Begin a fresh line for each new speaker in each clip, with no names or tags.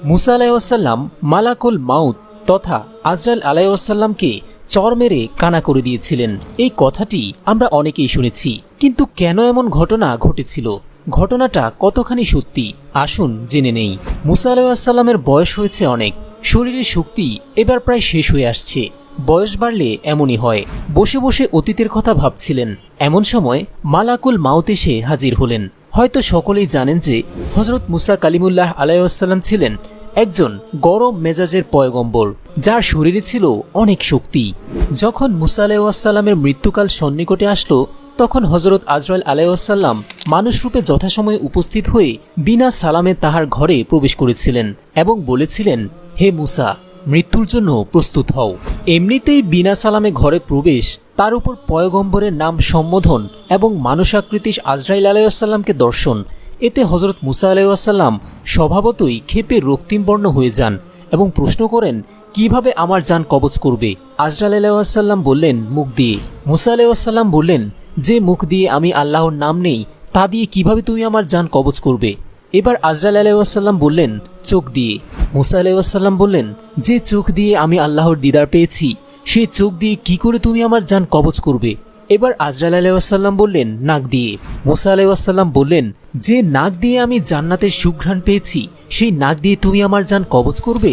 মুসা আলাইহিসসালাম মালাকুল মাউত তথা আজরাইল আলাইহিসসালামকে চর মেরে কানা করে দিয়েছিলেন। এই কথাটি আমরা অনেকেই শুনেছি, কিন্তু কেন এমন ঘটনা ঘটেছিল, ঘটনাটা কতখানি সত্যি, আসুন জেনে নেই। মুসা আলাইহিসসালামের বয়স হয়েছে অনেক, শরীরের শক্তি এবার প্রায় শেষ হয়ে আসছে। বয়স বাড়লে এমনই হয়। বসে বসে অতীতের কথা ভাবছিলেন, এমন সময় মালাকুল মাউত এসে হাজির হলেন। হয়তো সকলেই জানেন যে হযরত মুসা কালিমুল্লাহ আলাইহিসসালাম ছিলেন একজন গরম মেজাজের পয়গম্বর, যার শরীরে ছিল অনেক শক্তি। যখন মুসা আলাইহিসসালামের মৃত্যুকাল সন্নিকটে আসলো, তখন হযরত আজরাইল আলাইহিসসালাম মানুষরূপে যথাসময়ে উপস্থিত হয়ে বিনা সালামে তাহার ঘরে প্রবেশ করেছিলেন এবং বলেছিলেন, হে মুসা, মৃত্যুর জন্য প্রস্তুত হও। এমনিতেই বিনা সালামে ঘরে প্রবেশ, তার উপর পয়গম্বরের নাম সম্বোধন এবং মানুষাকৃতির আজরাইল আলাইহিসসালামকে দর্শন, এতে হযরত মুসা আলাইহিসসালাম স্বভাবতই ক্ষেপে রক্তিমবর্ণ হয়ে যান এবং প্রশ্ন করেন, কিভাবে আমার জান কবজ করবে? আজরাইল আলাইহিসসালাম বললেন, মুখ দিয়ে। মুসা আলাইহিসসালাম বললেন, যে মুখ দিয়ে আমি আল্লাহর নাম নেই, তা দিয়ে কিভাবে তুমি আমার জান কবজ করবে? এবার আজরাইল আলাইহিসসালাম বললেন, চোখ দিয়ে। মুসা আলাইহিসসালাম বললেন, যে চোখ দিয়ে আমি আল্লাহর দিদার পেয়েছি, সেই চোখ দিয়ে কি করে তুমি আমার জান কবজ করবে? এবার আজরাইল আলাইহিসসালাম বললেন, নাক দিয়ে। মুসা আলাইহিসসালাম বললেন, যে নাক দিয়ে আমি জান্নাতের সুঘ্রাণ পেয়েছি, সেই নাক দিয়ে তুমি আমার জান কবজ করবে?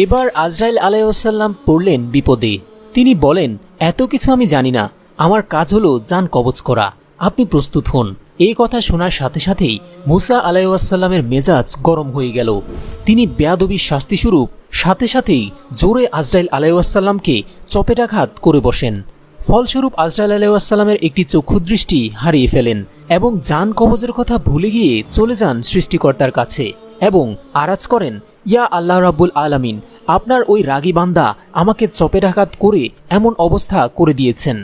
এবার আজরাইল আলাইহিসসালাম পড়লেন বিপদে। তিনি বলেন, এত কিছু আমি জানি না, আমার কাজ হলো জান কবজ করা, আপনি প্রস্তুত হন। এই কথা শোনার সাথে সাথেই মুসা আলাইহিসসালামের মেজাজ গরম হয়ে গেল। তিনি বেয়াদবির শাস্তিস্বরূপ সাথে সাথেই জোরে আজরাইল আলাইহিসসালামকে চপেটাঘাত করে বসেন। ফলস্বরূপ আজরাইল আলাইহিসসালামের একটি চক্ষুদৃষ্টি হারিয়ে ফেলেন এবং জান কবজের কথা ভুলে গিয়ে চলে যান সৃষ্টিকর্তার কাছে এবং আরাজ করেন, ইয়া আল্লাহ রাব্বুল আলামিন, আপনার ওই রাগী বান্দা আমাকে চপেটাঘাত করে এমন অবস্থা করে দিয়েছেন।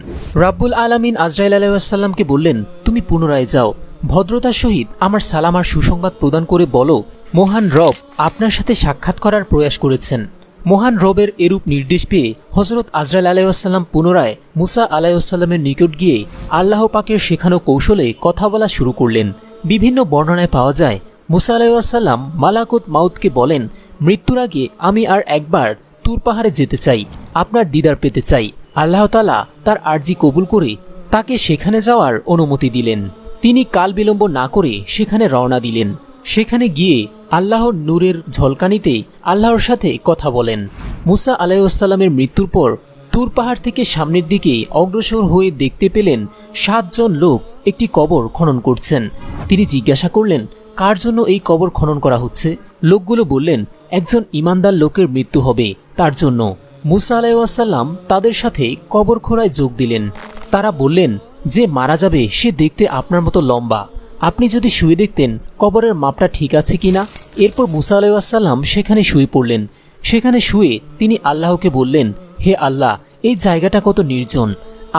রাব্বুল আলামিন আজরাইল আলাইহিসসালামকে বললেন, তুমি পুনরায় যাও, ভদ্রতার সহিত আমার সালাম আর সুসংবাদ প্রদান করে বলো, মহান রব আপনার সাথে সাক্ষাৎ করার প্রয়াস করেছেন। মহান রবের এরূপ নির্দেশ পেয়ে হযরত আজরাইল আলাইহিসসালাম পুনরায় মুসা আলাইহিসসালামের নিকট গিয়ে আল্লাহ পাকের শেখানো কৌশলে কথা বলা শুরু করলেন। বিভিন্ন বর্ণনায় পাওয়া যায়, মুসা আলাইহিসসালাম মালাকুত মাউতকে বলেন, মৃত্যুর আগে আমি আর একবার তুর পাহাড়ে যেতে চাই, আপনার দিদার পেতে চাই। আল্লাহ তাআলা তার আরজি কবুল করে তাকে সেখানে যাওয়ার অনুমতি দিলেন। তিনি কাল বিলম্ব না করে সেখানে রওনা দিলেন। সেখানে গিয়ে আল্লাহর নূরের ঝলকানিতে আল্লাহর সাথে কথা বলেন। মুসা আলাইহিসসালামের মৃত্যুর পর তুর পাহাড় থেকে সামনের দিকে অগ্রসর হয়ে দেখতে পেলেন 7 জন লোক একটি কবর খনন করছেন। তিনি জিজ্ঞাসা করলেন, কার জন্য এই কবর খনন করা হচ্ছে? লোকগুলো বললেন, একজন ঈমানদার লোকের মৃত্যু হবে, তার জন্য। মুসা আলাইহিসসালাম তাদের সাথে কবর খোঁড়ায় যোগ দিলেন। তারা বললেন, যে মারা যাবে সে দেখতে আপনার মতো লম্বা, আপনি যদি শুয়ে দেখতেন কবরের মাপটা ঠিক আছে কিনা। এরপর মুসা আলাইহিসসালাম সেখানে শুয়ে পড়লেন। সেখানে শুয়ে তিনি আল্লাহকে বললেন, হে আল্লাহ, এই জায়গাটা কত নির্জন,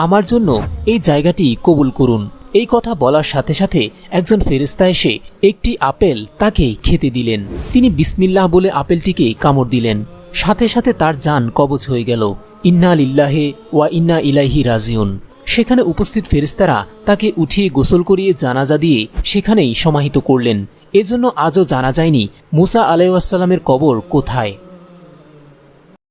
আমার জন্য এই জায়গাটি কবুল করুন। এই কথা বলার সাথে সাথে একজন ফেরেশতা এসে একটি আপেল তাকে খেতে দিলেন। তিনি বিসমিল্লাহ বলে আপেলটিকে কামড় দিলেন, সাথে সাথে তার জান কবজ হয়ে গেল। ইন্না লিল্লাহি ওয়া ইন্না ইলাইহি রাজিউন। সেখানে উপস্থিত ফেরেশতারা তাকে উঠিয়ে গোসল করিয়ে জানাজা দিয়ে সেখানেই সমাহিত করলেন। এজন্য আজও জানা যায়নি মুসা আলাইহিসসালামের কবর কোথায়।